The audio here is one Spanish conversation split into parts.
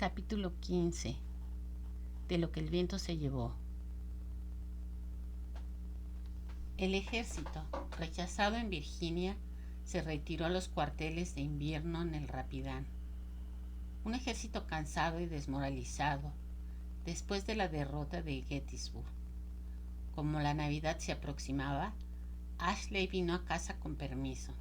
Capítulo 15. De lo que el viento se llevó. El ejército, rechazado en Virginia, se retiró a los cuarteles de invierno en el Rapidan. Un ejército cansado y desmoralizado después de la derrota de Gettysburg. Como la Navidad se aproximaba, Ashley vino a casa con permiso.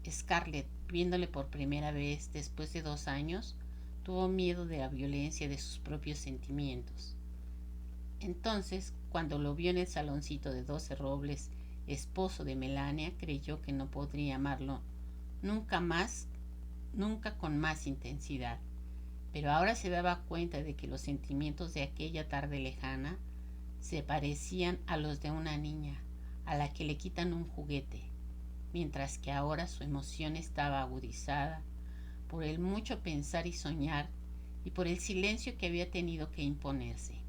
Scarlett, viéndole por primera vez después de 2 años, tuvo miedo de la violencia de sus propios sentimientos. Entonces, cuando lo vio en el saloncito de 12 Robles, esposo de Melania, creyó que no podría amarlo nunca con más intensidad. Pero ahora se daba cuenta de que los sentimientos de aquella tarde lejana se parecían a los de una niña, a la que le quitan un juguete, mientras que ahora su emoción estaba agudizada por el mucho pensar y soñar y por el silencio que había tenido que imponerse.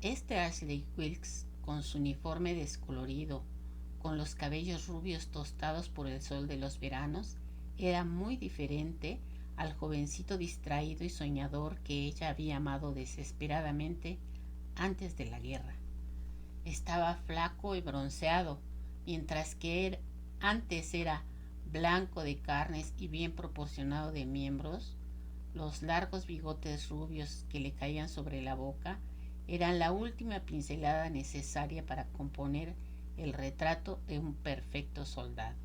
Ashley Wilkes, con su uniforme descolorido, con los cabellos rubios tostados por el sol de los veranos, era muy diferente al jovencito distraído y soñador que ella había amado desesperadamente antes de la guerra. Estaba flaco y bronceado, mientras que antes era blanco de carnes y bien proporcionado de miembros. Los largos bigotes rubios que le caían sobre la boca eran la última pincelada necesaria para componer el retrato de un perfecto soldado.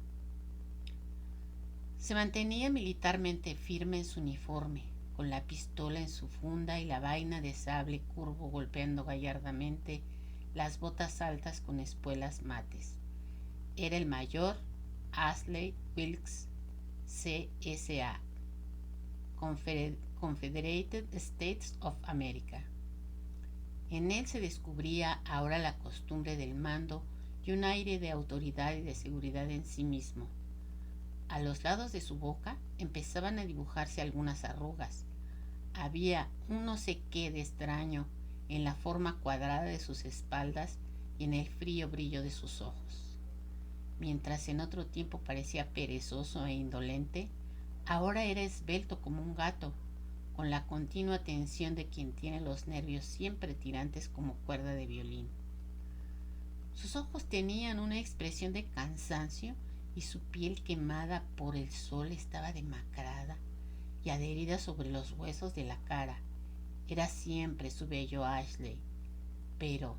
Se mantenía militarmente firme en su uniforme, con la pistola en su funda y la vaina de sable curvo golpeando gallardamente las botas altas con espuelas mates. Era el mayor Ashley Wilkes, CSA, Confederated States of America. En él se descubría ahora la costumbre del mando y un aire de autoridad y de seguridad en sí mismo. A los lados de su boca empezaban a dibujarse algunas arrugas. Había un no sé qué de extraño en la forma cuadrada de sus espaldas y en el frío brillo de sus ojos. Mientras en otro tiempo parecía perezoso e indolente, ahora era esbelto como un gato, con la continua tensión de quien tiene los nervios siempre tirantes como cuerda de violín. Sus ojos tenían una expresión de cansancio y su piel quemada por el sol estaba demacrada y adherida sobre los huesos de la cara. Era siempre su bello Ashley, pero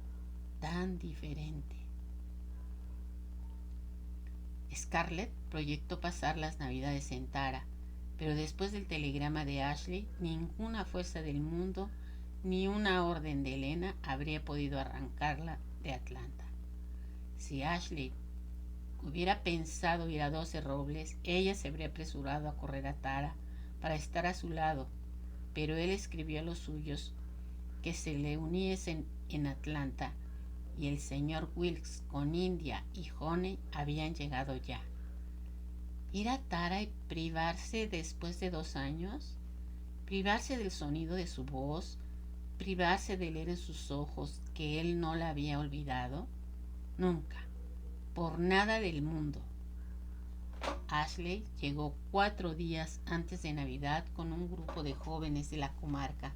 tan diferente. Scarlett proyectó pasar las Navidades en Tara, pero después del telegrama de Ashley, ninguna fuerza del mundo ni una orden de Elena habría podido arrancarla de Atlanta. Si Ashley hubiera pensado ir a 12 Robles, ella se habría apresurado a correr a Tara para estar a su lado, pero él escribió a los suyos que se le uniesen en Atlanta y el señor Wilkes con India y Honey habían llegado ya. ¿Ir a Tara y privarse después de 2 años? ¿Privarse del sonido de su voz? ¿Privarse de leer en sus ojos que él no la había olvidado? Nunca, por nada del mundo. Ashley llegó 4 días antes de Navidad con un grupo de jóvenes de la comarca,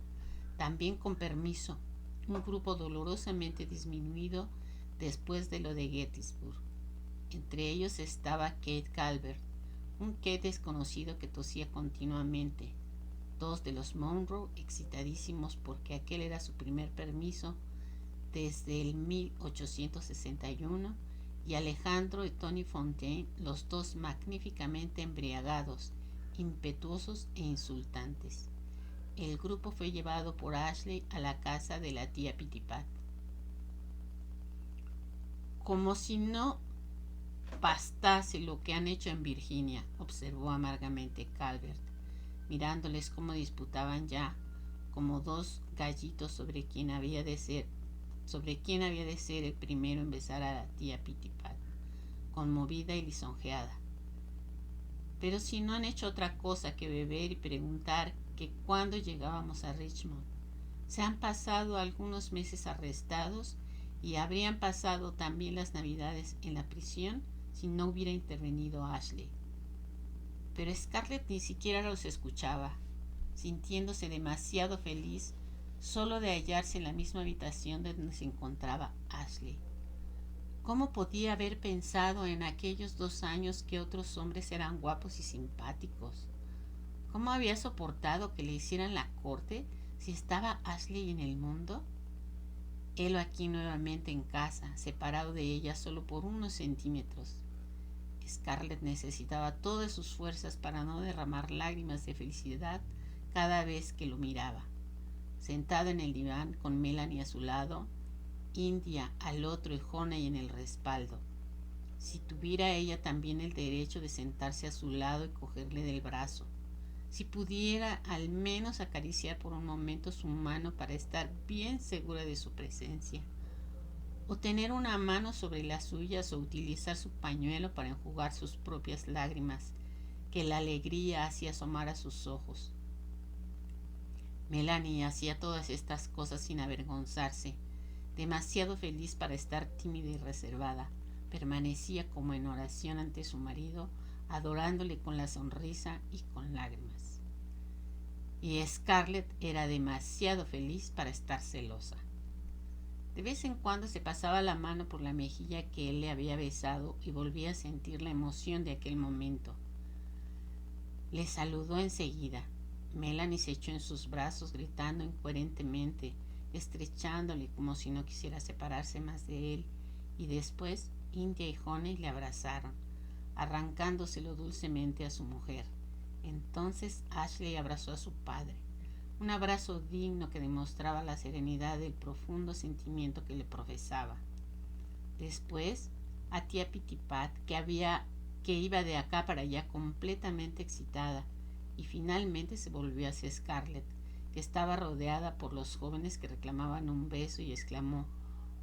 también con permiso, un grupo dolorosamente disminuido después de lo de Gettysburg. Entre ellos estaba Kate Calvert, un Kate desconocido que tosía continuamente, 2 de los Monroe excitadísimos porque aquel era su primer permiso desde el 1861, y Alejandro y Tony Fontaine, los 2 magníficamente embriagados, impetuosos e insultantes. El grupo fue llevado por Ashley a la casa de la tía Pitipat. Como si no bastase lo que han hecho en Virginia, observó amargamente Calvert, mirándoles cómo disputaban ya, como 2 gallitos sobre quién había de ser el primero en besar a la tía Pitipat, conmovida y lisonjeada. Pero si no han hecho otra cosa que beber y preguntar que cuándo llegábamos a Richmond. Se han pasado algunos meses arrestados y habrían pasado también las Navidades en la prisión si no hubiera intervenido Ashley. Pero Scarlett ni siquiera los escuchaba. sintiéndose demasiado feliz solo de hallarse en la misma habitación donde se encontraba Ashley. ¿Cómo podía haber pensado en aquellos 2 años que otros hombres eran guapos y simpáticos? ¿Cómo había soportado que le hicieran la corte si estaba Ashley en el mundo? Él aquí nuevamente en casa, separado de ella solo por unos centímetros. Scarlett necesitaba todas sus fuerzas para no derramar lágrimas de felicidad cada vez que lo miraba. Sentado en el diván con Melanie a su lado, India al otro y Honey en el respaldo. Si tuviera ella también el derecho de sentarse a su lado y cogerle del brazo. Si pudiera al menos acariciar por un momento su mano para estar bien segura de su presencia. O tener una mano sobre las suyas o utilizar su pañuelo para enjugar sus propias lágrimas, que la alegría hacía asomar a sus ojos. Melanie hacía todas estas cosas sin avergonzarse, demasiado feliz para estar tímida y reservada. Permanecía como en oración ante su marido, adorándole con la sonrisa y con lágrimas. Y Scarlett era demasiado feliz para estar celosa. De vez en cuando se pasaba la mano por la mejilla que él le había besado y volvía a sentir la emoción de aquel momento. Le saludó enseguida. Melanie se echó en sus brazos gritando incoherentemente, estrechándole como si no quisiera separarse más de él, y después India y Honey le abrazaron, arrancándoselo dulcemente a su mujer. Entonces Ashley abrazó a su padre, un abrazo digno que demostraba la serenidad del profundo sentimiento que le profesaba. Después a tía Pitipat, que iba de acá para allá completamente excitada, y finalmente se volvió hacia Scarlett, que estaba rodeada por los jóvenes que reclamaban un beso, y exclamó: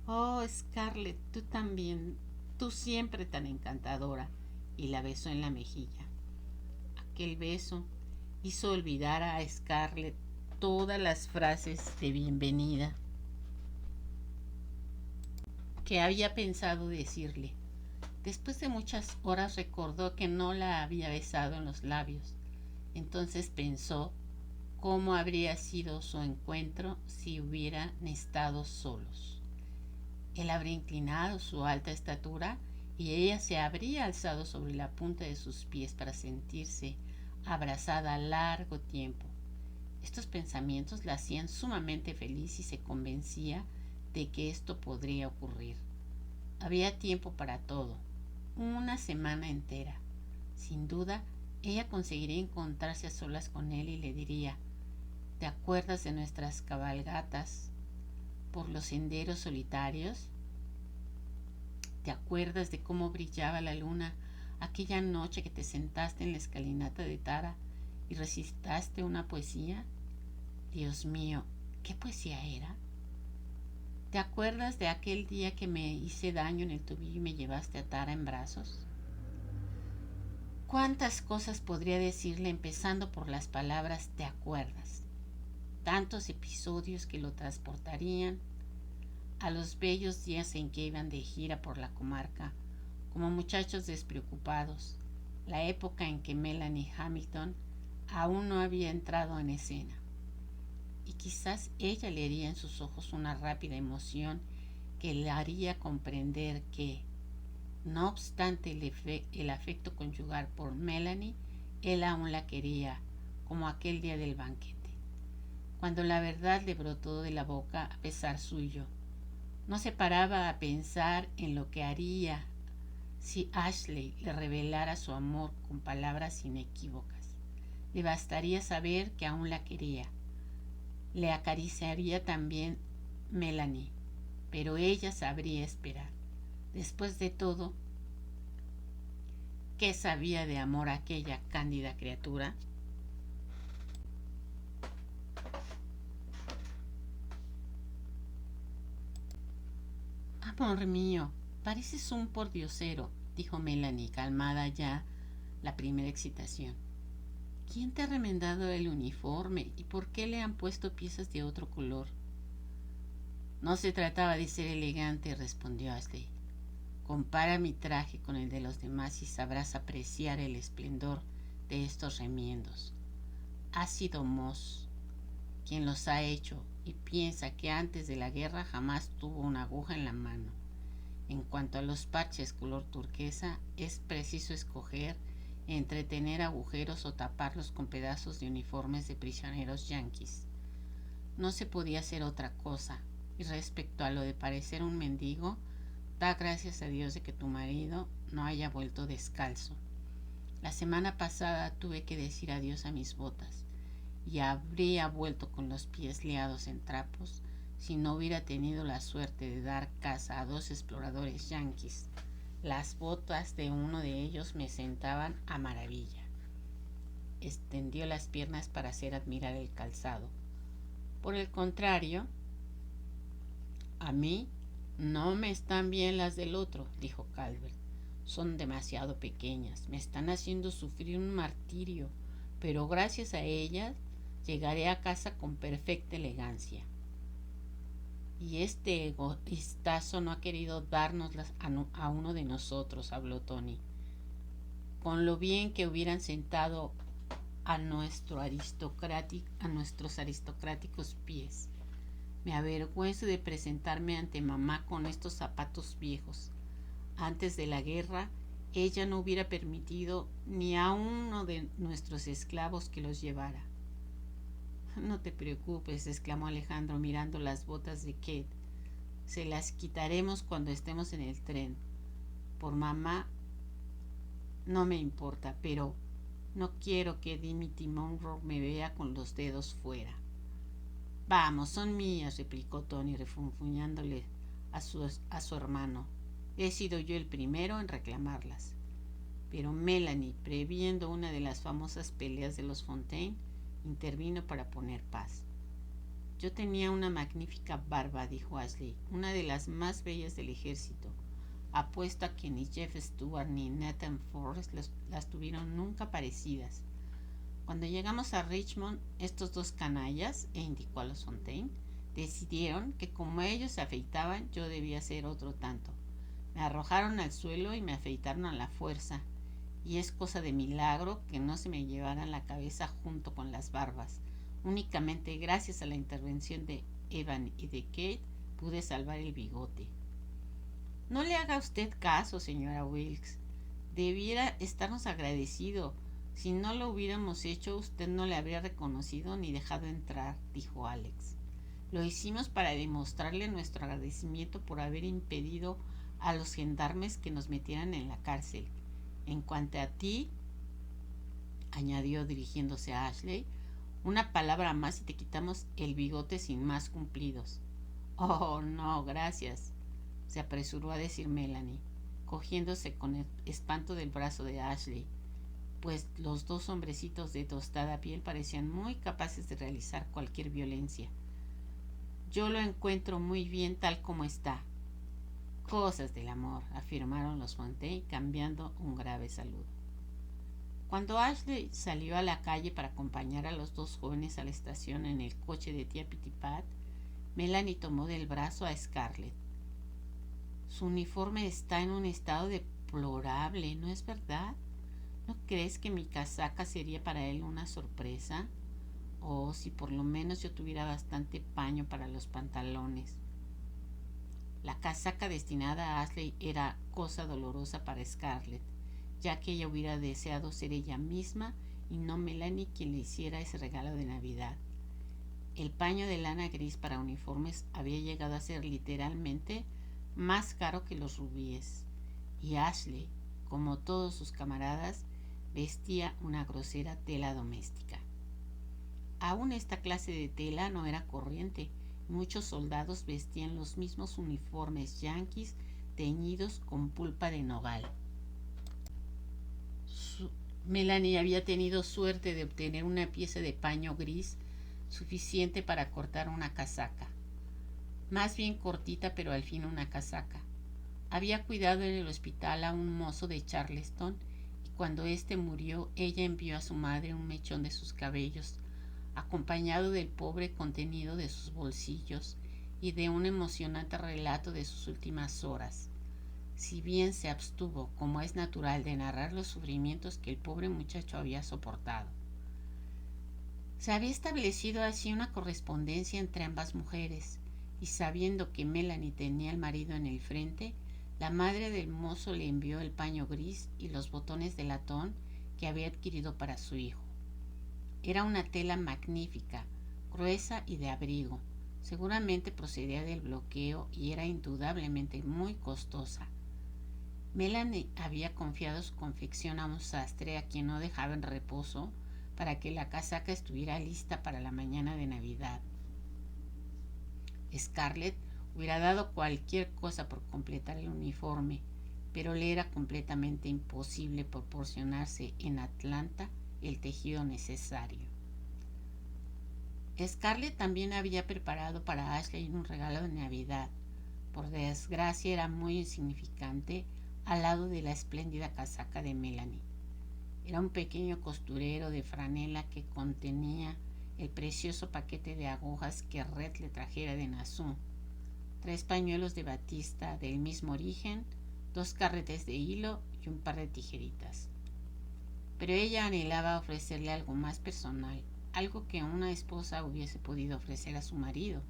«Oh, Scarlett, tú también, tú siempre tan encantadora», y la besó en la mejilla. Aquel beso hizo olvidar a Scarlett todas las frases de bienvenida que había pensado decirle. Después de muchas horas recordó que no la había besado en los labios. Entonces pensó cómo habría sido su encuentro si hubieran estado solos. Él habría inclinado su alta estatura y ella se habría alzado sobre la punta de sus pies para sentirse abrazada largo tiempo. Estos pensamientos la hacían sumamente feliz y se convencía de que esto podría ocurrir. Había tiempo para todo, una semana entera. Sin duda, ella conseguiría encontrarse a solas con él y le diría: «¿Te acuerdas de nuestras cabalgatas por los senderos solitarios? ¿Te acuerdas de cómo brillaba la luna aquella noche que te sentaste en la escalinata de Tara y recitaste una poesía? Dios mío, ¿qué poesía era? ¿Te acuerdas de aquel día que me hice daño en el tobillo y me llevaste a Tara en brazos?» ¿Cuántas cosas podría decirle empezando por las palabras «te acuerdas»? Tantos episodios que lo transportarían a los bellos días en que iban de gira por la comarca, como muchachos despreocupados, la época en que Melanie Hamilton aún no había entrado en escena. Y quizás ella leería en sus ojos una rápida emoción que le haría comprender que, no obstante el afecto conyugal por Melanie, él aún la quería, como aquel día del banquete, cuando la verdad le brotó de la boca a pesar suyo. No se paraba a pensar en lo que haría si Ashley le revelara su amor con palabras inequívocas. Le bastaría saber que aún la quería. Le acariciaría también Melanie, pero ella sabría esperar. Después de todo, ¿qué sabía de amor aquella cándida criatura? «Amor mío, pareces un pordiosero», dijo Melanie, calmada ya la primera excitación. «¿Quién te ha remendado el uniforme y por qué le han puesto piezas de otro color?» «No se trataba de ser elegante», respondió Ashley. «Compara mi traje con el de los demás y sabrás apreciar el esplendor de estos remiendos». ha sido Moss quien los ha hecho y piensa que antes de la guerra jamás tuvo una aguja en la mano. En cuanto a los parches color turquesa, es preciso escoger entre tener agujeros o taparlos con pedazos de uniformes de prisioneros yanquis. No se podía hacer otra cosa. Y respecto a lo de parecer un mendigo, da gracias a Dios de que tu marido no haya vuelto descalzo. La semana pasada tuve que decir adiós a mis botas y habría vuelto con los pies liados en trapos si no hubiera tenido la suerte de dar caza a 2 exploradores yanquis. Las botas de uno de ellos me sentaban a maravilla. Extendió las piernas para hacer admirar el calzado. Por el contrario, a mí no me están bien las del otro, dijo Calvert. Son demasiado pequeñas, me están haciendo sufrir un martirio, pero gracias a ellas llegaré a casa con perfecta elegancia. Y este egoístazo no ha querido dárnoslas a uno de nosotros, habló Tony. Con lo bien que hubieran sentado a nuestros aristocráticos pies. Me avergüenzo de presentarme ante mamá con estos zapatos viejos. Antes de la guerra, ella no hubiera permitido ni a uno de nuestros esclavos que los llevara. No te preocupes, exclamó Alejandro mirando las botas de Kate. Se las quitaremos cuando estemos en el tren. Por mamá no me importa, pero no quiero que Dimity Monroe me vea con los dedos fuera. Vamos, son mías, replicó Tony, refunfuñándole a su hermano. He sido yo el primero en reclamarlas. Pero Melanie, previendo una de las famosas peleas de los Fontaine, intervino para poner paz. Yo tenía una magnífica barba, dijo Ashley, una de las más bellas del ejército. Apuesto a que ni Jeff Stewart ni Nathan Forrest las tuvieron nunca parecidas. Cuando llegamos a Richmond, estos 2 canallas, e indicó a los Fontaine, decidieron que como ellos se afeitaban, yo debía hacer otro tanto. Me arrojaron al suelo y me afeitaron a la fuerza, y es cosa de milagro que no se me llevaran la cabeza junto con las barbas. Únicamente gracias a la intervención de Evan y de Kate pude salvar el bigote. No le haga usted caso, señora Wilkes. Debiera estarnos agradecido. Si no lo hubiéramos hecho, usted no le habría reconocido ni dejado entrar, dijo Alex. Lo hicimos para demostrarle nuestro agradecimiento por haber impedido a los gendarmes que nos metieran en la cárcel. En cuanto a ti, añadió dirigiéndose a Ashley, una palabra más y te quitamos el bigote sin más cumplidos. Oh, no, gracias, se apresuró a decir Melanie, cogiéndose con espanto del brazo de Ashley, pues los 2 hombrecitos de tostada piel parecían muy capaces de realizar cualquier violencia. Yo lo encuentro muy bien tal como está. Cosas del amor, afirmaron los Fontaine, cambiando un grave saludo. Cuando Ashley salió a la calle para acompañar a los 2 jóvenes a la estación en el coche de tía Pittipat, Melanie tomó del brazo a Scarlett. Su uniforme está en un estado deplorable, ¿no es verdad? ¿No crees que mi casaca sería para él una sorpresa? O si por lo menos yo tuviera bastante paño para los pantalones. La casaca destinada a Ashley era cosa dolorosa para Scarlett, ya que ella hubiera deseado ser ella misma y no Melanie quien le hiciera ese regalo de Navidad. El paño de lana gris para uniformes había llegado a ser literalmente más caro que los rubíes, y Ashley, como todos sus camaradas, vestía una grosera tela doméstica. Aún esta clase de tela no era corriente. Muchos soldados vestían los mismos uniformes yanquis teñidos con pulpa de nogal. Melanie había tenido suerte de obtener una pieza de paño gris suficiente para cortar una casaca. Más bien cortita, pero al fin una casaca. Había cuidado en el hospital a un mozo de Charleston y cuando éste murió, ella envió a su madre un mechón de sus cabellos, acompañado del pobre contenido de sus bolsillos y de un emocionante relato de sus últimas horas. Si bien se abstuvo, como es natural, de narrar los sufrimientos que el pobre muchacho había soportado. Se había establecido así una correspondencia entre ambas mujeres, y sabiendo que Melanie tenía al marido en el frente, la madre del mozo le envió el paño gris y los botones de latón que había adquirido para su hijo. Era una tela magnífica, gruesa y de abrigo. Seguramente procedía del bloqueo y era indudablemente muy costosa. Melanie había confiado su confección a un sastre a quien no dejaba en reposo para que la casaca estuviera lista para la mañana de Navidad. Scarlett hubiera dado cualquier cosa por completar el uniforme, pero le era completamente imposible proporcionarse en Atlanta el tejido necesario. Scarlett también había preparado para Ashley un regalo de Navidad. Por desgracia era muy insignificante al lado de la espléndida casaca de Melanie. Era un pequeño costurero de franela que contenía el precioso paquete de agujas que Red le trajera de Nassau, 3 pañuelos de batista del mismo origen, 2 carretes de hilo y un par de tijeritas. Pero ella anhelaba ofrecerle algo más personal, algo que una esposa hubiese podido ofrecer a su marido,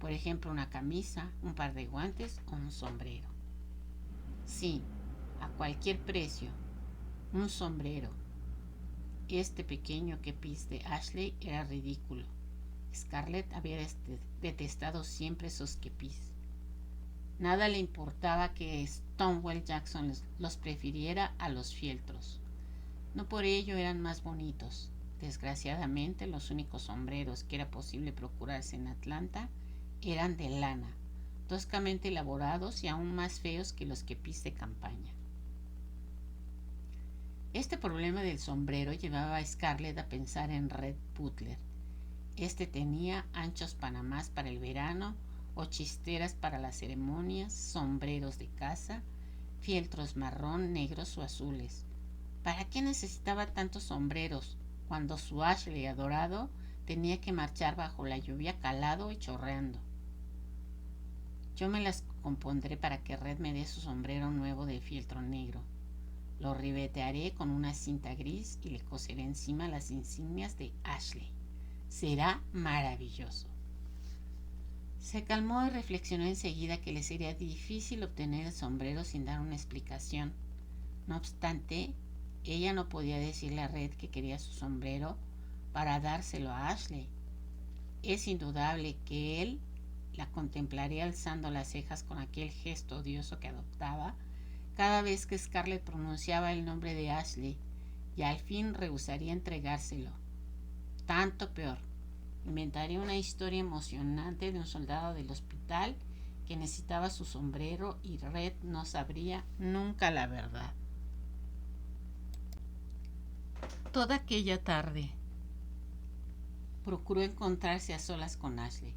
por ejemplo una camisa, un par de guantes o un sombrero. Sí, a cualquier precio, un sombrero. Este pequeño kepis de Ashley era ridículo. Scarlett había detestado siempre esos kepis. Nada le importaba que Stonewall Jackson los prefiriera a los fieltros. No por ello eran más bonitos. Desgraciadamente, los únicos sombreros que era posible procurarse en Atlanta eran de lana, toscamente elaborados y aún más feos que los kepis de campaña. Este problema del sombrero llevaba a Scarlett a pensar en Red Butler. Este tenía anchos panamás para el verano, o chisteras para las ceremonias, sombreros de caza, fieltros marrón, negros o azules. ¿Para qué necesitaba tantos sombreros cuando su Ashley adorado tenía que marchar bajo la lluvia calado y chorreando? Yo me las compondré para que Red me dé su sombrero nuevo de fieltro negro. Lo ribetearé con una cinta gris y le coseré encima las insignias de Ashley. Será maravilloso. Se calmó y reflexionó enseguida que le sería difícil obtener el sombrero sin dar una explicación. No obstante, ella no podía decirle a Red que quería su sombrero para dárselo a Ashley. Es indudable que él la contemplaría alzando las cejas con aquel gesto odioso que adoptaba cada vez que Scarlett pronunciaba el nombre de Ashley, y al fin rehusaría entregárselo. Tanto peor. Inventaría una historia emocionante de un soldado del hospital que necesitaba su sombrero y Red no sabría nunca la verdad. Toda aquella tarde procuró encontrarse a solas con Ashley,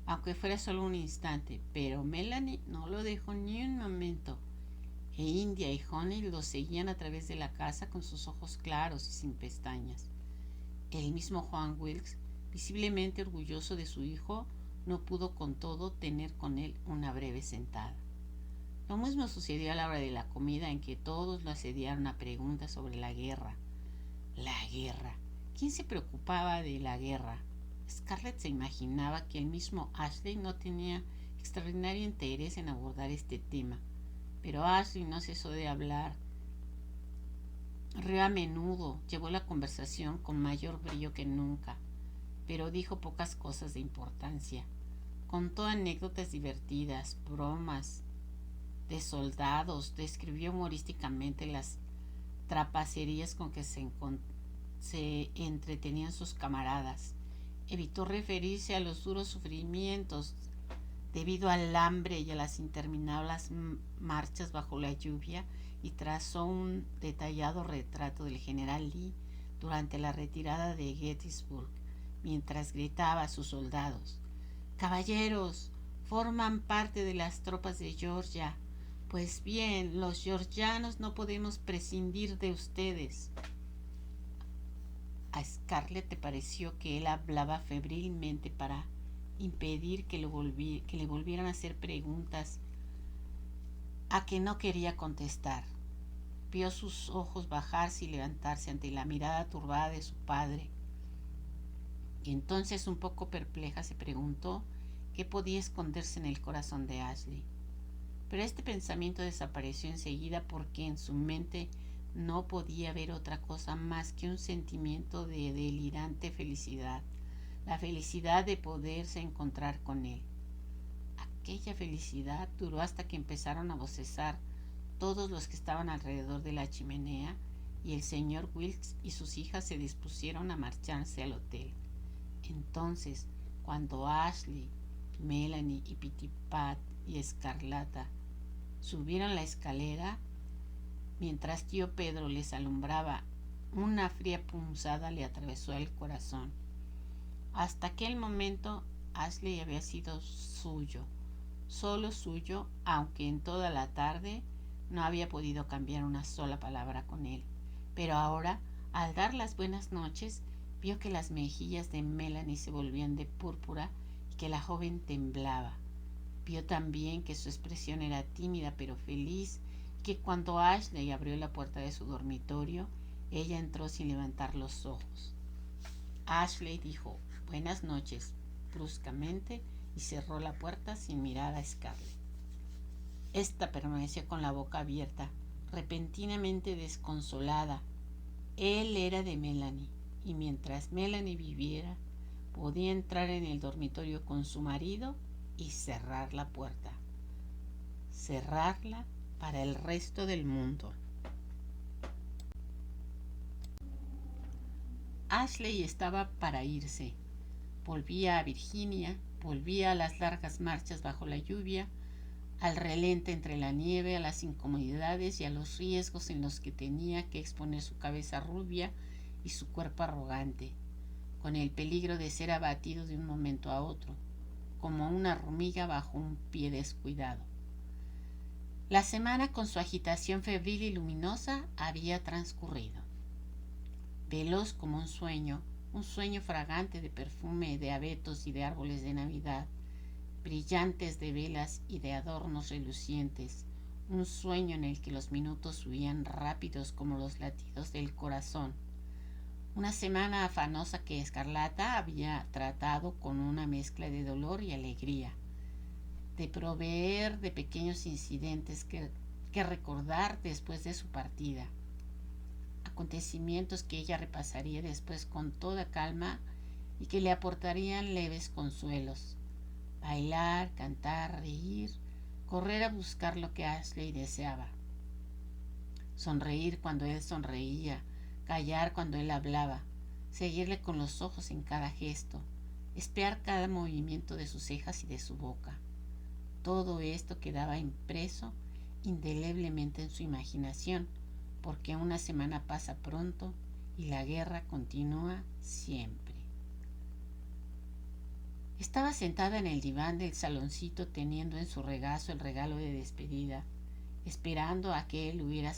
aunque fuera solo un instante, pero Melanie no lo dejó ni un momento, e India y Honey lo seguían a través de la casa con sus ojos claros y sin pestañas. El mismo Juan Wilkes, visiblemente orgulloso de su hijo, no pudo con todo tener con él una breve sentada. Lo mismo sucedió a la hora de la comida, en que todos lo asediaron a preguntas sobre la guerra. La guerra. ¿Quién se preocupaba de la guerra? Scarlett se imaginaba que el mismo Ashley no tenía extraordinario interés en abordar este tema, pero Ashley no cesó de hablar. Rió a menudo, llevó la conversación con mayor brillo que nunca, pero dijo pocas cosas de importancia. Contó anécdotas divertidas, bromas de soldados, describió humorísticamente las trapacerías con que se entretenían sus camaradas. Evitó referirse a los duros sufrimientos debido al hambre y a las interminables marchas bajo la lluvia, y trazó un detallado retrato del general Lee durante la retirada de Gettysburg, mientras gritaba a sus soldados: «Caballeros, forman parte de las tropas de Georgia. Pues bien, los georgianos no podemos prescindir de ustedes». A Scarlett le pareció que él hablaba febrilmente para impedir que le volvieran a hacer preguntas a que no quería contestar. Vio sus ojos bajarse y levantarse ante la mirada turbada de su padre. Y entonces, un poco perpleja, se preguntó qué podía esconderse en el corazón de Ashley. Pero este pensamiento desapareció enseguida porque en su mente no podía ver otra cosa más que un sentimiento de delirante felicidad, la felicidad de poderse encontrar con él. Aquella felicidad duró hasta que empezaron a bostezar todos los que estaban alrededor de la chimenea y el señor Wilkes y sus hijas se dispusieron a marcharse al hotel. Entonces, cuando Ashley, Melanie y Pitipat y Escarlata subieron la escalera, mientras tío Pedro les alumbraba, una fría punzada le atravesó el corazón. Hasta aquel momento Ashley había sido suyo, solo suyo, aunque en toda la tarde no había podido cambiar una sola palabra con él. Pero ahora, al dar las buenas noches, vio que las mejillas de Melanie se volvían de púrpura y que la joven temblaba. Vio también que su expresión era tímida pero feliz y que cuando Ashley abrió la puerta de su dormitorio, ella entró sin levantar los ojos. Ashley dijo «Buenas noches» bruscamente y cerró la puerta sin mirar a Scarlett. Esta permaneció con la boca abierta, repentinamente desconsolada. Él era de Melanie, y mientras Melanie viviera, podía entrar en el dormitorio con su marido y cerrar la puerta. Cerrarla para el resto del mundo. Ashley estaba para irse. Volvía a Virginia, volvía a las largas marchas bajo la lluvia, al relente entre la nieve, a las incomodidades y a los riesgos en los que tenía que exponer su cabeza rubia y su cuerpo arrogante, con el peligro de ser abatido de un momento a otro, como una hormiga bajo un pie descuidado. La semana, con su agitación febril y luminosa, había transcurrido. Veloz como un sueño fragante de perfume de abetos y de árboles de Navidad, brillantes de velas y de adornos relucientes, un sueño en el que los minutos huían rápidos como los latidos del corazón. Una semana afanosa que Escarlata había tratado con una mezcla de dolor y alegría, de proveer de pequeños incidentes que recordar después de su partida, acontecimientos que ella repasaría después con toda calma y que le aportarían leves consuelos. Bailar, cantar, reír, correr a buscar lo que Ashley deseaba. Sonreír cuando él sonreía, callar cuando él hablaba, seguirle con los ojos en cada gesto, espiar cada movimiento de sus cejas y de su boca. Todo esto quedaba impreso indeleblemente en su imaginación, porque una semana pasa pronto y la guerra continúa siempre. Estaba sentada en el diván del saloncito teniendo en su regazo el regalo de despedida, esperando a que él hubiera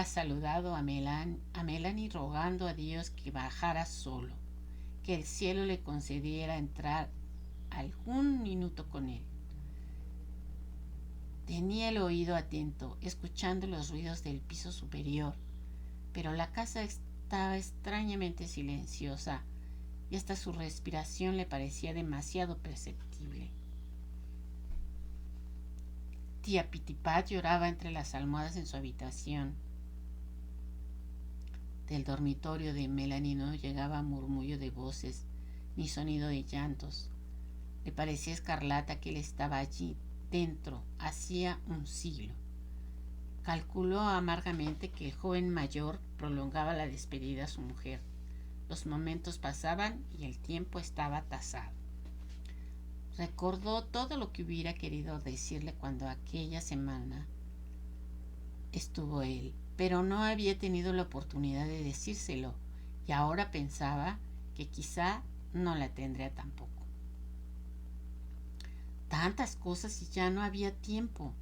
saludado a Melanie rogando a Dios que bajara solo, que el cielo le concediera entrar algún minuto con él. Tenía el oído atento, escuchando los ruidos del piso superior, pero la casa estaba extrañamente silenciosa y hasta su respiración le parecía demasiado perceptible. Tía Pitipat lloraba entre las almohadas en su habitación. Del dormitorio de Melanie no llegaba murmullo de voces ni sonido de llantos. Le parecía a Escarlata que él estaba allí dentro hacía un siglo. Calculó amargamente que el joven mayor prolongaba la despedida a su mujer. Los momentos pasaban y el tiempo estaba tasado. Recordó todo lo que hubiera querido decirle cuando aquella semana estuvo él, pero no había tenido la oportunidad de decírselo y ahora pensaba que quizá no la tendría tampoco. Tantas cosas y ya no había tiempo.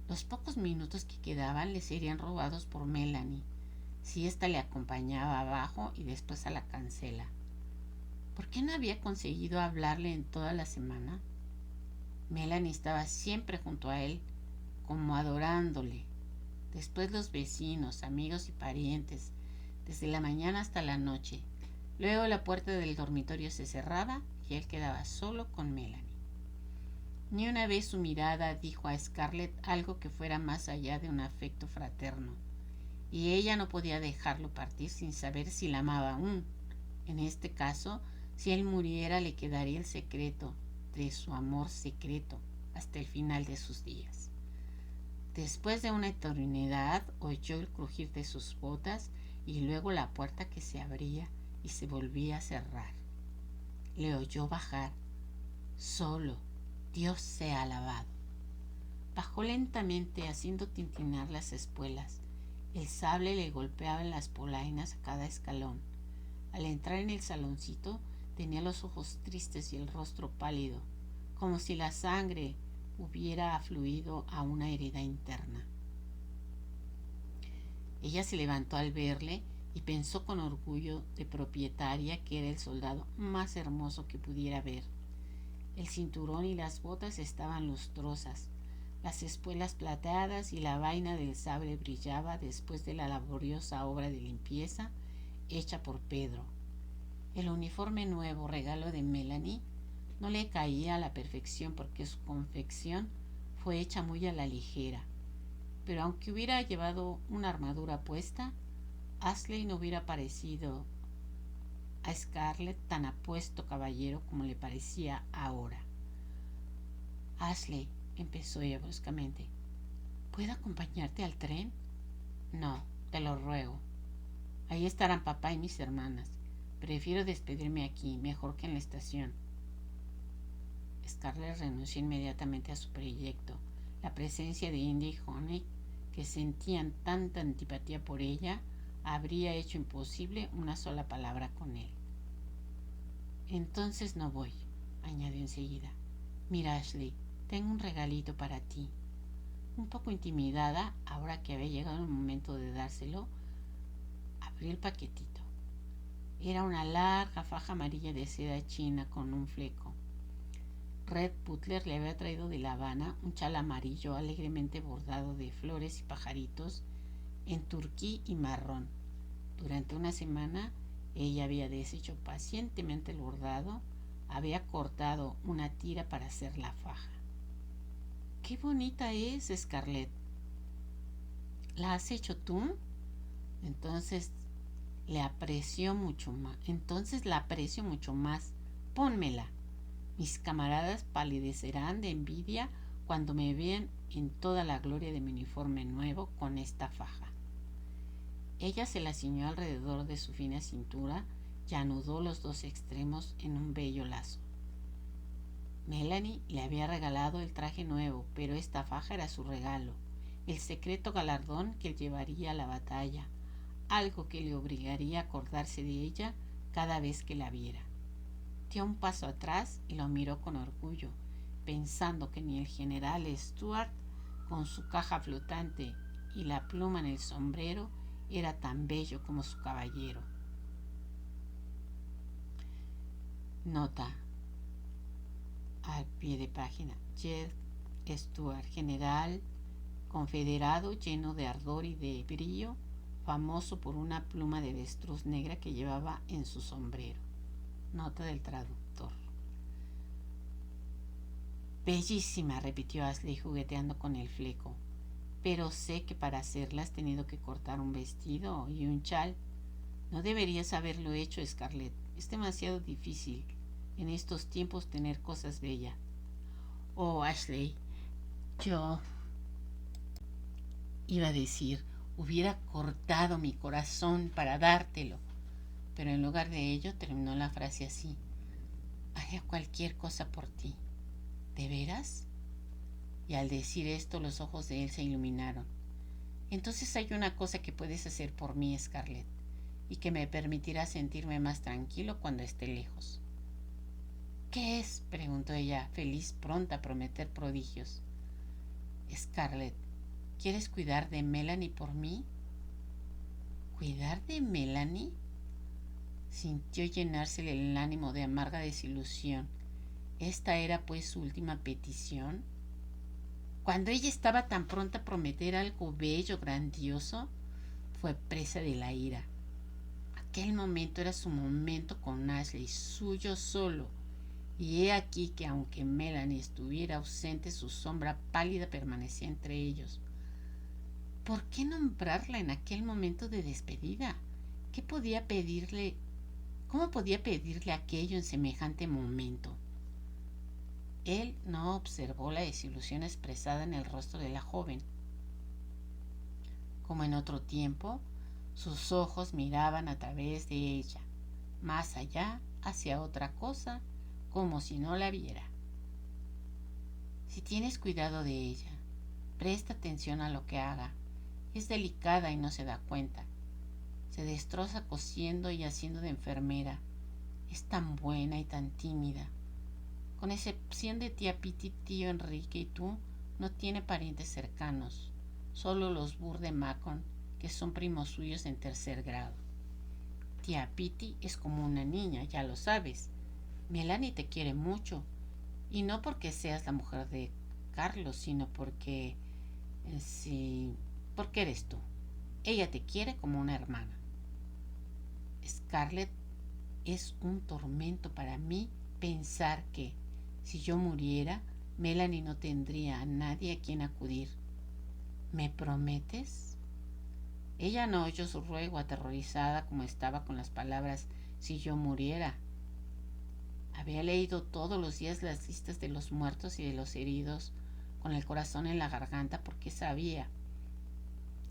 Los pocos minutos que quedaban le serían robados por Melanie, si ésta le acompañaba abajo y después a la cancela. ¿Por qué no había conseguido hablarle en toda la semana? Melanie estaba siempre junto a él, como adorándole. Después los vecinos, amigos y parientes, desde la mañana hasta la noche. Luego la puerta del dormitorio se cerraba y él quedaba solo con Melanie. Ni una vez su mirada dijo a Scarlett algo que fuera más allá de un afecto fraterno, y ella no podía dejarlo partir sin saber si la amaba aún. En este caso, si él muriera, le quedaría el secreto de su amor secreto hasta el final de sus días. Después de una eternidad oyó el crujir de sus botas y luego la puerta que se abría y se volvía a cerrar. Le oyó bajar, solo, Dios sea alabado. Bajó lentamente haciendo tintinar las espuelas. El sable le golpeaba en las polainas a cada escalón. Al entrar en el saloncito tenía los ojos tristes y el rostro pálido, como si la sangre hubiera afluido a una herida interna. Ella se levantó al verle y pensó con orgullo de propietaria que era el soldado más hermoso que pudiera ver. El cinturón y las botas estaban lustrosas, las espuelas plateadas y la vaina del sable brillaba después de la laboriosa obra de limpieza hecha por Pedro. El uniforme nuevo, regalo de Melanie, no le caía a la perfección porque su confección fue hecha muy a la ligera. Pero aunque hubiera llevado una armadura puesta, Ashley no hubiera parecido a Scarlett tan apuesto caballero como le parecía ahora. Ashley, empezó ella bruscamente, ¿puedo acompañarte al tren? No, te lo ruego. Ahí estarán papá y mis hermanas. Prefiero despedirme aquí, mejor que en la estación. Scarlett renunció inmediatamente a su proyecto. La presencia de India y Honey, que sentían tanta antipatía por ella, habría hecho imposible una sola palabra con él. Entonces no voy, añadió enseguida. Mira, Ashley, tengo un regalito para ti. Un poco intimidada, ahora que había llegado el momento de dárselo, abrió el paquetito. Era una larga faja amarilla de seda china con un fleco. Red Butler le había traído de La Habana un chal amarillo alegremente bordado de flores y pajaritos en turquí y marrón. Durante una semana ella había deshecho pacientemente el bordado, había cortado una tira para hacer la faja. ¡Qué bonita es, Scarlett! ¿La has hecho tú? Entonces la aprecio mucho más. Pónmela. Mis camaradas palidecerán de envidia cuando me vean en toda la gloria de mi uniforme nuevo con esta faja. Ella se la ciñó alrededor de su fina cintura y anudó los dos extremos en un bello lazo. Melanie le había regalado el traje nuevo, pero esta faja era su regalo, el secreto galardón que llevaría a la batalla, algo que le obligaría a acordarse de ella cada vez que la viera. Dio un paso atrás y lo miró con orgullo, pensando que ni el general Stuart, con su caja flotante y la pluma en el sombrero, era tan bello como su caballero. Nota al pie de página: Jed Stuart, general confederado lleno de ardor y de brillo, famoso por una pluma de avestruz negra que llevaba en su sombrero. Nota del traductor. Bellísima, repitió Ashley jugueteando con el fleco. Pero sé que para hacerla has tenido que cortar un vestido y un chal. No deberías haberlo hecho, Scarlett. Es demasiado difícil en estos tiempos tener cosas bellas. Oh, Ashley, yo iba a decir, hubiera cortado mi corazón para dártelo. Pero en lugar de ello terminó la frase así: haría cualquier cosa por ti. ¿De veras? Y al decir esto los ojos de él se iluminaron. Entonces hay una cosa que puedes hacer por mí, Scarlett, y que me permitirá sentirme más tranquilo cuando esté lejos. ¿Qué es?, preguntó ella, feliz, pronta a prometer prodigios. Scarlett, ¿quieres cuidar de Melanie por mí? ¿Cuidar de Melanie? Sintió llenársele el ánimo de amarga desilusión. ¿Esta era pues su última petición? Cuando ella estaba tan pronta a prometer algo bello, grandioso, fue presa de la ira. aquel momento era su momento con Ashley, suyo solo. Y he aquí que aunque Melanie estuviera ausente, su sombra pálida permanecía entre ellos. ¿Por qué nombrarla en aquel momento de despedida? ¿Qué podía pedirle? ¿Cómo podía pedirle aquello en semejante momento? Él no observó la desilusión expresada en el rostro de la joven. Como en otro tiempo, sus ojos miraban a través de ella, más allá, hacia otra cosa, como si no la viera. Si tienes cuidado de ella, presta atención a lo que haga. Es delicada y no se da cuenta. Se destroza cosiendo y haciendo de enfermera. Es tan buena y tan tímida. Con excepción de tía Piti, tío Enrique y tú, no tiene parientes cercanos. Solo los Burr de Macon, que son primos suyos en tercer grado. Tía Piti es como una niña, ya lo sabes. Melanie te quiere mucho. Y no porque seas la mujer de Carlos, sino porque... sí, porque eres tú. Ella te quiere como una hermana. Scarlett, es un tormento para mí pensar que, si yo muriera, Melanie no tendría a nadie a quien acudir. ¿Me prometes? Ella no oyó su ruego, aterrorizada como estaba con las palabras «si yo muriera». Había leído todos los días las listas de los muertos y de los heridos, con el corazón en la garganta, porque sabía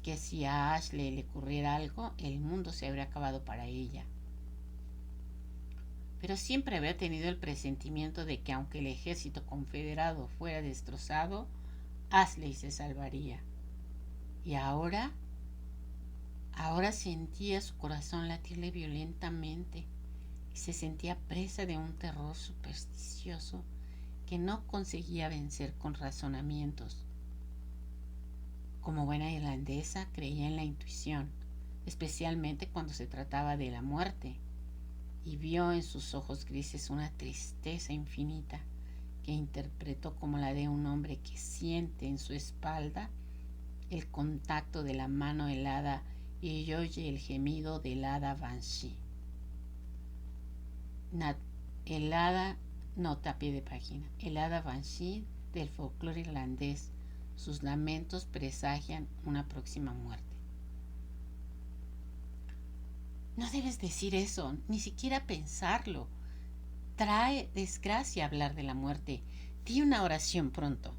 que si a Ashley le ocurriera algo, el mundo se habría acabado para ella. Pero siempre había tenido el presentimiento de que aunque el ejército confederado fuera destrozado, Ashley se salvaría. Y ahora sentía su corazón latirle violentamente y se sentía presa de un terror supersticioso que no conseguía vencer con razonamientos. Como buena irlandesa, creía en la intuición, especialmente cuando se trataba de la muerte, y vio en sus ojos grises una tristeza infinita que interpretó como la de un hombre que siente en su espalda el contacto de la mano helada y oye el gemido del hada Banshee. Nota a pie de página. El hada Banshee del folclore irlandés. Sus lamentos presagian una próxima muerte. No debes decir eso, ni siquiera pensarlo. Trae desgracia hablar de la muerte. Di una oración pronto.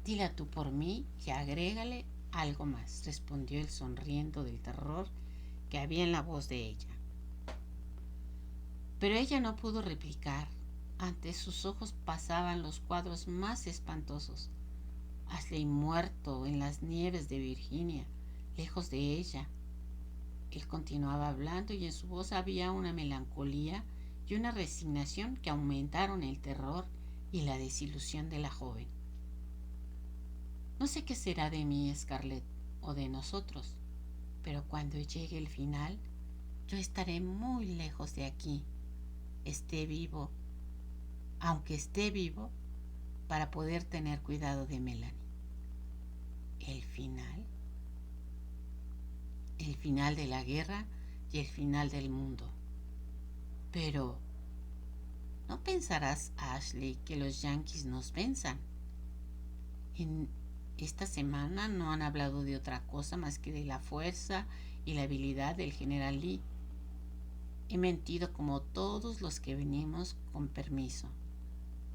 Dila tú por mí y agrégale algo más, respondió él sonriendo del terror que había en la voz de ella. Pero ella no pudo replicar. Ante sus ojos pasaban los cuadros más espantosos. Ashley muerto en las nieves de Virginia, lejos de ella. Él continuaba hablando y en su voz había una melancolía y una resignación que aumentaron el terror y la desilusión de la joven. No sé qué será de mí, Scarlett, o de nosotros, pero cuando llegue el final, yo estaré muy lejos de aquí, aunque esté vivo, para poder tener cuidado de Melanie. El final de la guerra y el final del mundo. Pero, ¿no pensarás, Ashley, que los yanquis nos venzan? En esta semana no han hablado de otra cosa más que de la fuerza y la habilidad del general Lee. He mentido como todos los que venimos con permiso.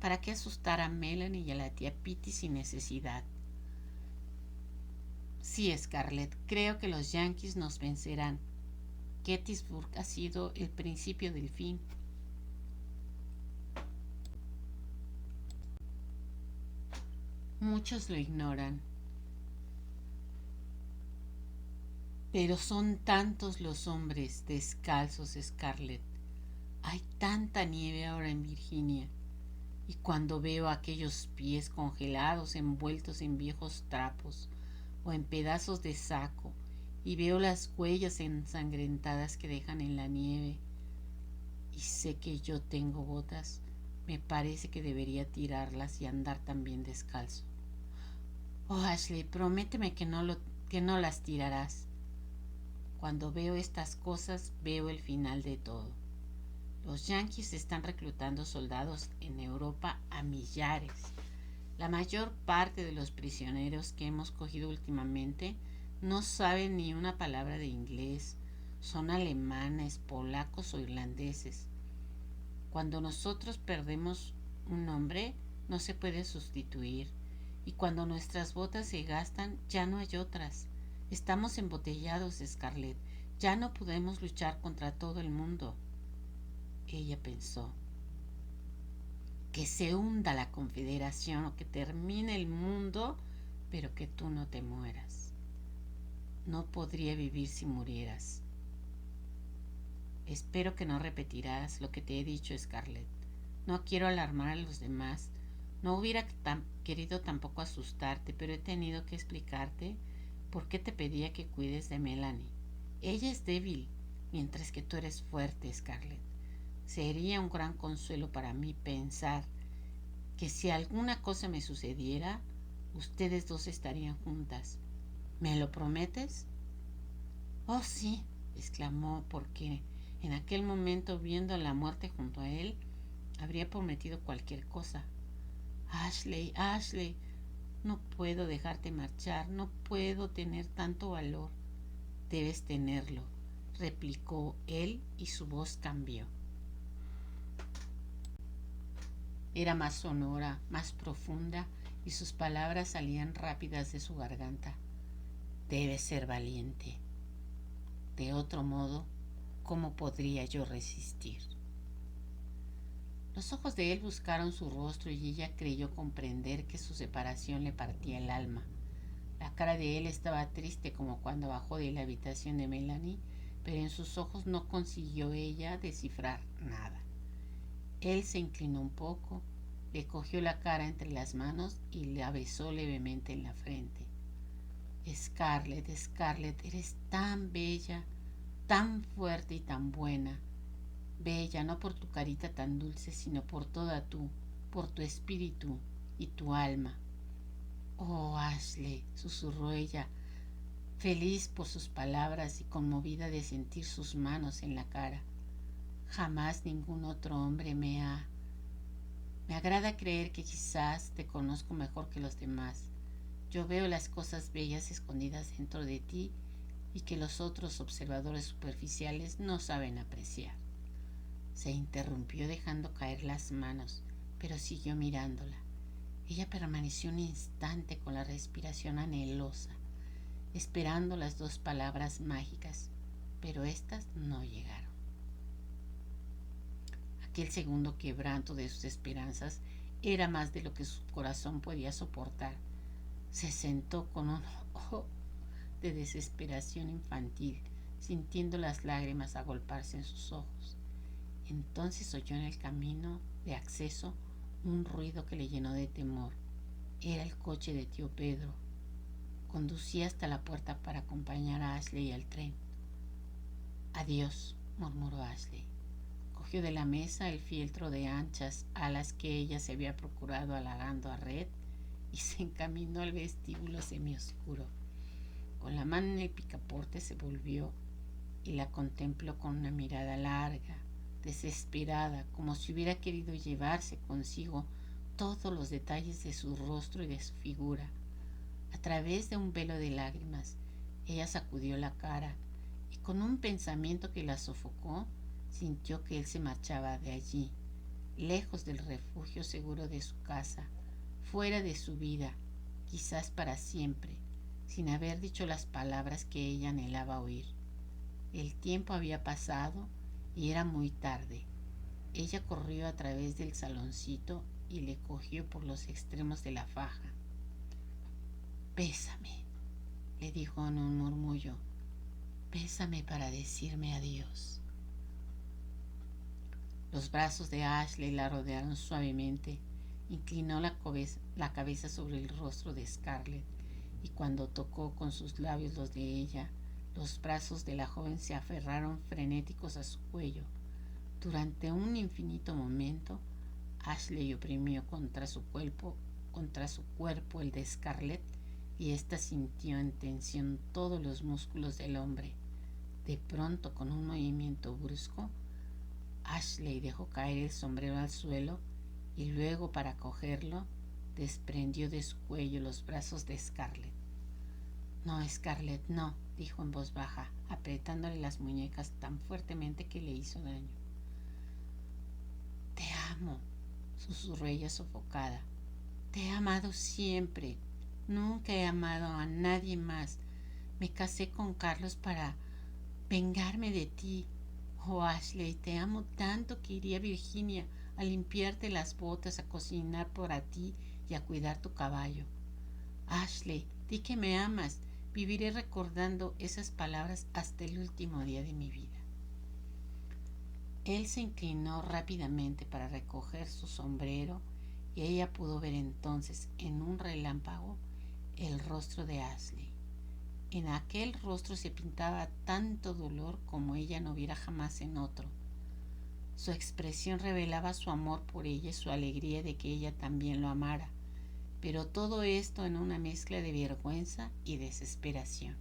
¿Para qué asustar a Melanie y a la tía Pitty sin necesidad? Sí, Scarlett, creo que los yanquis nos vencerán. Gettysburg ha sido el principio del fin. Muchos lo ignoran, pero son tantos los hombres descalzos, Scarlett. Hay tanta nieve ahora en Virginia, y cuando veo aquellos pies congelados envueltos en viejos trapos o en pedazos de saco, y veo las huellas ensangrentadas que dejan en la nieve, y sé que yo tengo botas, me parece que debería tirarlas y andar también descalzo. Oh, Ashley, prométeme que no las tirarás. Cuando veo estas cosas, veo el final de todo. Los yanquis están reclutando soldados en Europa a millares. La mayor parte de los prisioneros que hemos cogido últimamente no saben ni una palabra de inglés. Son alemanes, polacos o irlandeses. Cuando nosotros perdemos un hombre, no se puede sustituir. Y cuando nuestras botas se gastan, ya no hay otras. Estamos embotellados, Scarlett. Ya no podemos luchar contra todo el mundo. Ella pensó: que se hunda la Confederación o que termine el mundo, pero que tú no te mueras. No podría vivir si murieras. Espero que no repetirás lo que te he dicho, Scarlett. No quiero alarmar a los demás. No hubiera querido tampoco asustarte, pero he tenido que explicarte por qué te pedía que cuides de Melanie. Ella es débil, mientras que tú eres fuerte, Scarlett. Sería un gran consuelo para mí pensar que si alguna cosa me sucediera, ustedes dos estarían juntas. ¿Me lo prometes? Oh, sí, exclamó, porque en aquel momento, viendo la muerte junto a él, habría prometido cualquier cosa. Ashley, Ashley, no puedo dejarte marchar, no puedo tener tanto valor. Debes tenerlo, replicó él, y su voz cambió. Era más sonora, más profunda, y sus palabras salían rápidas de su garganta. Debes ser valiente. De otro modo, ¿cómo podría yo resistir? Los ojos de él buscaron su rostro y ella creyó comprender que su separación le partía el alma. La cara de él estaba triste como cuando bajó de la habitación de Melanie, pero en sus ojos no consiguió ella descifrar nada. Él se inclinó un poco, le cogió la cara entre las manos y la besó levemente en la frente. Scarlett, Scarlett, eres tan bella, tan fuerte y tan buena. Bella no por tu carita tan dulce, sino por por tu espíritu y tu alma. Oh, Ashley, susurró ella, feliz por sus palabras y conmovida de sentir sus manos en la cara. Jamás ningún otro hombre me agrada creer que quizás te conozco mejor que los demás. Yo veo las cosas bellas escondidas dentro de ti y que los otros observadores superficiales no saben apreciar. Se interrumpió dejando caer las manos, pero siguió mirándola. Ella permaneció un instante con la respiración anhelosa, esperando las dos palabras mágicas, pero éstas no llegaron. Aquel segundo quebranto de sus esperanzas era más de lo que su corazón podía soportar. Se sentó con un ojo de desesperación infantil, sintiendo las lágrimas agolparse en sus ojos. Entonces oyó en el camino de acceso un ruido que le llenó de temor. Era el coche de tío Pedro. Conducía hasta la puerta para acompañar a Ashley al tren. Adiós, murmuró Ashley. Cogió de la mesa el fieltro de anchas alas que ella se había procurado halagando a Red y se encaminó al vestíbulo semioscuro. Con la mano en el picaporte se volvió y la contempló con una mirada larga, desesperada, como si hubiera querido llevarse consigo todos los detalles de su rostro y de su figura. A través de un velo de lágrimas, ella sacudió la cara y con un pensamiento que la sofocó, sintió que él se marchaba de allí, lejos del refugio seguro de su casa, fuera de su vida, quizás para siempre, sin haber dicho las palabras que ella anhelaba oír. El tiempo había pasado y era muy tarde. Ella corrió a través del saloncito y le cogió por los extremos de la faja. Bésame, le dijo en un murmullo. Bésame para decirme adiós. Los brazos de Ashley la rodearon suavemente. Inclinó la cabeza sobre el rostro de Scarlett y cuando tocó con sus labios los de ella, los brazos de la joven se aferraron frenéticos a su cuello. Durante un infinito momento, Ashley oprimió contra su cuerpo el de Scarlett y ésta sintió en tensión todos los músculos del hombre. De pronto, con un movimiento brusco, Ashley dejó caer el sombrero al suelo y luego, para cogerlo, desprendió de su cuello los brazos de Scarlett. No, Scarlett, no, dijo en voz baja, apretándole las muñecas tan fuertemente que le hizo daño. Te amo, susurró ella sofocada. Te he amado siempre. Nunca he amado a nadie más. Me casé con Carlos para vengarme de ti. Oh, Ashley, te amo tanto que iría a Virginia a limpiarte las botas, a cocinar para ti y a cuidar tu caballo. Ashley, di que me amas. Viviré recordando esas palabras hasta el último día de mi vida. Él se inclinó rápidamente para recoger su sombrero y ella pudo ver entonces en un relámpago el rostro de Ashley. En aquel rostro se pintaba tanto dolor como ella no viera jamás en otro. Su expresión revelaba su amor por ella y su alegría de que ella también lo amara, pero todo esto en una mezcla de vergüenza y desesperación.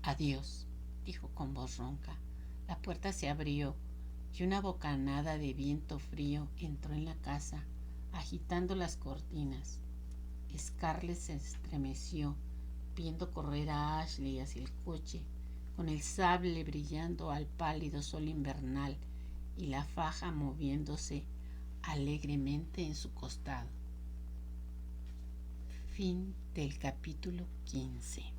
Adiós, dijo con voz ronca. La puerta se abrió y una bocanada de viento frío entró en la casa, agitando las cortinas. Scarlett se estremeció, viendo correr a Ashley hacia el coche, con el sable brillando al pálido sol invernal y la faja moviéndose alegremente en su costado. Fin del capítulo 15.